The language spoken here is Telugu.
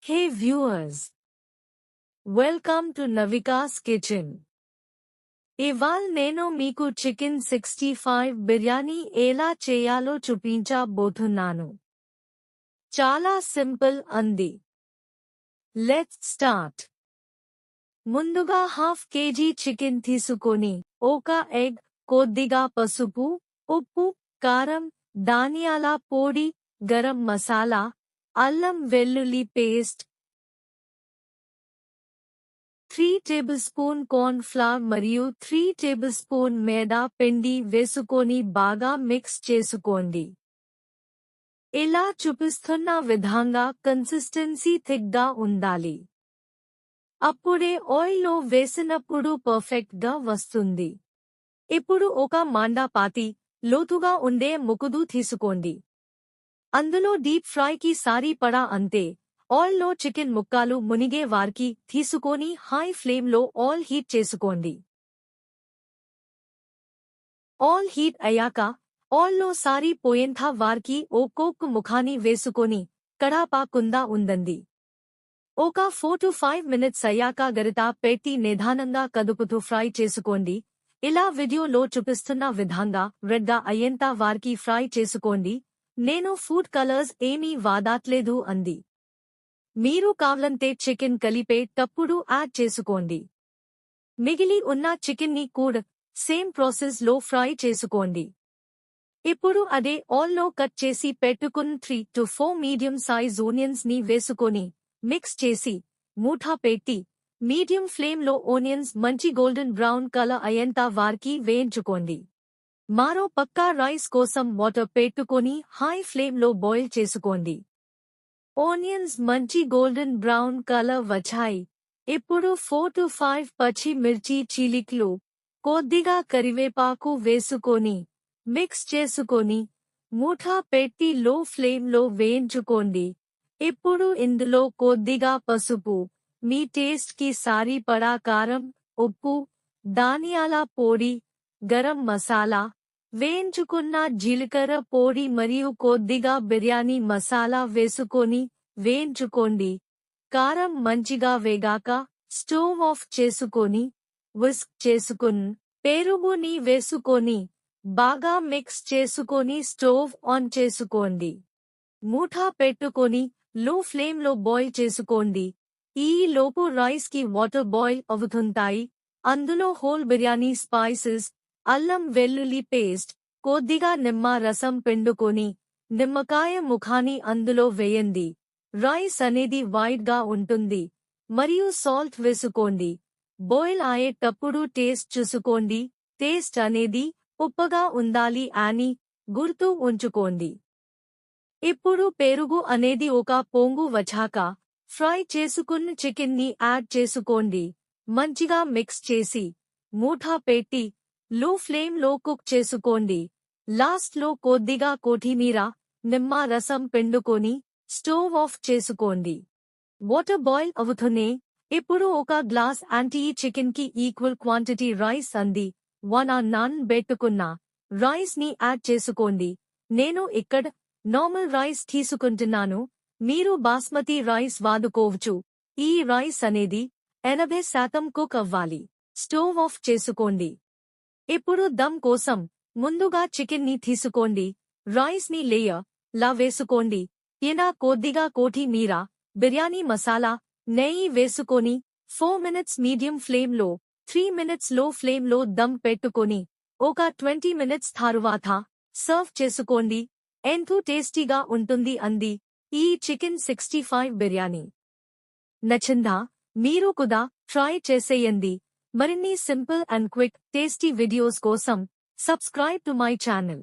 Hey viewers, welcome to Navika's Kitchen. ఇవాళ నేను మీకు చికెన్ 65 బిర్యానీ ఎలా చేయాలో చూపించబోతున్నాను. చాలా సింపుల్ అంది. Let's start. ముందుగా హాఫ్ కేజీ చికెన్ తీసుకొని ఒక ఎగ్, కొద్దిగా పసుపు, ఉప్పు, కారం, ధనియాల పొడి, గరం మసాలా, అల్లం వెల్లుల్లి పేస్ట్, 3 టేబుల్స్పూన్ కార్న్ ఫ్లవర్ మరియు 3 టేబుల్స్పూన్ మైదా పిండి వేసుకొని బాగా మిక్స్ చేసుకోండి. ఇలా చూపిస్తున్న విధంగా కన్సిస్టెన్సీ థిక్గా ఉండాలి. అప్పుడే ఆయిల్లో వేసినప్పుడు పర్ఫెక్ట్ గా వస్తుంది. ఇప్పుడు ఒక మందపాటి, లోతుగా ఉండే ముకుడు తీసుకోండి. అందులో డీప్ ఫ్రైకి సరిపడా అంతే ఆయిల్లో చికెన్ ముక్కలు మునిగే వారికి తీసుకొని హై ఫ్లేమ్లో ఆయిల్ హీట్ చేసుకోండి. ఆయిల్ హీట్ అయ్యాక ఆయిల్లో సరిపోయేంత వారికి ఒక్కొక్క ముఖాన్ని వేసుకొని కడాపకుండా ఉండండి. ఒక 4 to 5 మినిట్స్ అయ్యాక గరిట పెట్టి నిదానంగా కదుపుతూ ఫ్రై చేసుకోండి. ఇలా వీడియోలో చూపిస్తున్న విధంగా రెడ్గా అయ్యేంత వారికి ఫ్రై చేసుకోండి. నేను ఫుడ్ కలర్స్ ఏమీ వాడట్లేదు అంది. మీరు కావాలంటే చికెన్ కలిపేటప్పుడు యాడ్ చేసుకోండి. మిగిలి ఉన్న చికెన్ని కూడా సేమ్ ప్రాసెస్ లో ఫ్రై చేసుకోండి. ఇప్పుడు అదే ఆయిల్లో కట్ చేసి పెట్టుకున్న 3 to 4 మీడియం సైజ్ ఆనియన్స్ ని వేసుకొని మిక్స్ చేసి మూఠ పెట్టి మీడియం ఫ్లేమ్ లో ఆనియన్స్ మంచి గోల్డెన్ బ్రౌన్ కలర్ అయ్యేంత వారికి వేయించుకోండి. మరో పక్క రైస్ కోసం వాటర్ పెట్టుకొని హై ఫ్లేమ్ లో బాయిల్ చేసుకోండి. ఆనియన్స్ మంచి గోల్డెన్ బ్రౌన్ కలర్ వచ్చాయి. ఇప్పుడు 4 to 5 పచ్చి మిర్చి చీలికలు, కొద్దిగా కరివేపాకు వేసుకొని మిక్స్ చేసుకొని మూఠ పెట్టి లో ఫ్లేమ్ లో వేయించుకోండి. ఇప్పుడు ఇందులో కొద్దిగా పసుపు, మీ టేస్ట్ కి సరిపడా కారం, ఉప్పు, ధనియాల పొడి, గరం మసాలా, వేయించుకున్న జీలకర్ర పొడి మరియు కొద్దిగా బిర్యానీ మసాలా వేసుకొని వేయించుకోండి. కారం మంచిగా వేగాక స్టవ్ ఆఫ్ చేసుకొని విస్క్ చేసుకుని పెరుగుని వేసుకొని బాగా మిక్స్ చేసుకొని స్టవ్ ఆన్ చేసుకోండి. మూఠ పెట్టుకొని లో ఫ్లేమ్ లో బాయిల్ చేసుకోండి. ఈ లోపు రైస్ కి వాటర్ బాయిల్ అవుతుంటాయి. అందులో హోల్ బిర్యానీ స్పైసెస్, అల్లం వెల్లుల్లి పేస్ట్, కొద్దిగా నిమ్మ రసం పిండుకొని నిమ్మకాయ ముఖాన్ని అందులో వేయండి. రైస్ అనేది వైట్ గా ఉంటుంది మరియు సాల్ట్ వేసుకోండి. బాయిల్ అయ్యేటప్పుడు టేస్ట్ చూసుకోండి. టేస్ట్ అనేది ఉప్పగా ఉండాలి అని గుర్తు ఉంచుకోండి. ఇప్పుడు పెరుగు అనేది ఒక పొంగు వచ్చాక ఫ్రై చేసుకున్న చికెన్ ని యాడ్ చేసుకోండి. మంచిగా మిక్స్ చేసి మూఠ పెట్టి లో ఫ్లేమ్ లో కుక్ చేసుకోండి. లాస్ట్ లో కొద్దిగా కొత్తిమీర, నిమ్మ రసం పిండుకొని స్టవ్ ఆఫ్ చేసుకోండి. వాటర్ బాయిల్ అవుతూనే ఇప్పుడు ఒక గ్లాస్ యాంటీ చికెన్ కి ఈక్వల్ క్వాంటిటీ రైస్ అంది 1 నాన్ బెట్టుకున్న రైస్ ని యాడ్ చేసుకోండి. నేను ఇక్కడ నార్మల్ రైస్ తీసుకుంటున్నాను. మీరు బాస్మతి రైస్ వాడుకోవచ్చు. ఈ రైస్ అనేది 80% కుక్ అవ్వాలి. స్టవ్ ఆఫ్ చేసుకోండి. ఇప్పుడు దమ్ కోసం ముందుగా చికెన్ ని తీసుకోండి. రైస్ ని లేయర్ లా వేసుకోండి. పైన కొద్దిగా కొత్తిమీర, బిర్యానీ మసాలా, నెయ్యి వేసుకొని 4 మినిట్స్ మీడియం ఫ్లేమ్ లో, 3 మినిట్స్ లో ఫ్లేమ్ లో దమ్ పెట్టుకొని ఒక 20 మినిట్స్ తరువాత సర్వ్ చేసుకోండి. ఎంతో టేస్టీగా ఉంటుంది అంది ఈ చికెన్ 65 బిర్యానీ. నచ్చిందా? మీరు కూడా ట్రై చేసేయండి. మరిన్ని simple and quick tasty videos కోసం subscribe to my channel.